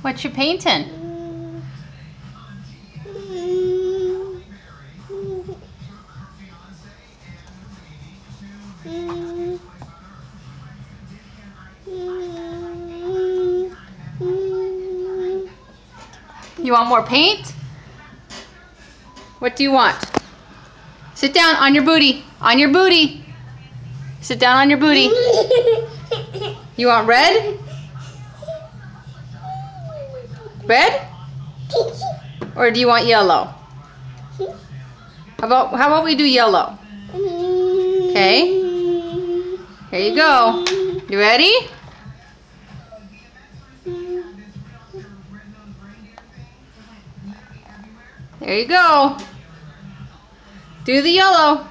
What you painting? You want more paint? What do you want? Sit down on your booty. On your booty. Sit down on your booty. You want red? Red? Or do you want yellow? How about we do yellow? Okay. Here you go. You ready? There you go. Do the yellow.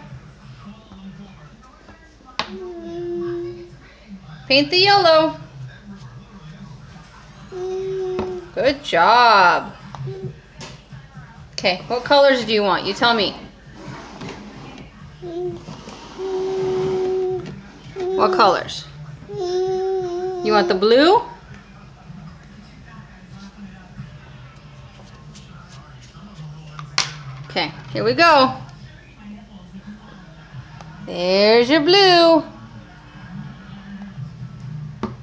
Paint the yellow. Good job. Okay, what colors do you want? You tell me. What colors? You want the blue? Okay, here we go. There's your blue.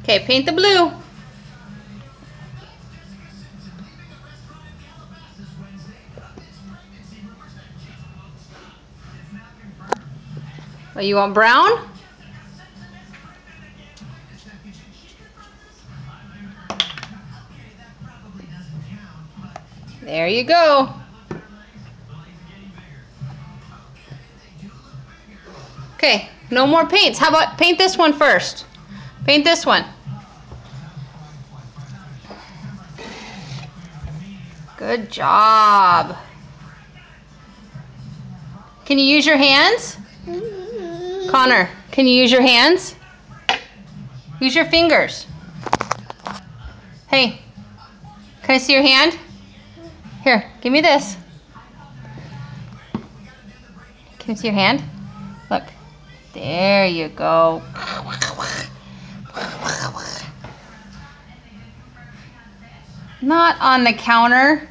Okay, paint the blue. Oh, you want brown? There you go. Okay, no more paints. How about paint this one first? Paint this one. Good job. Can you use your hands? Connor, can you use your hands? Use your fingers. Hey, can I see your hand? Here, give me this. Can you see your hand? Look. There you go. Not on the counter.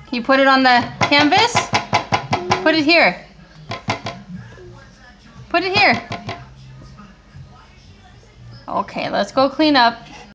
Can you put it on the canvas? Put it here. Put it here. Okay, let's go clean up.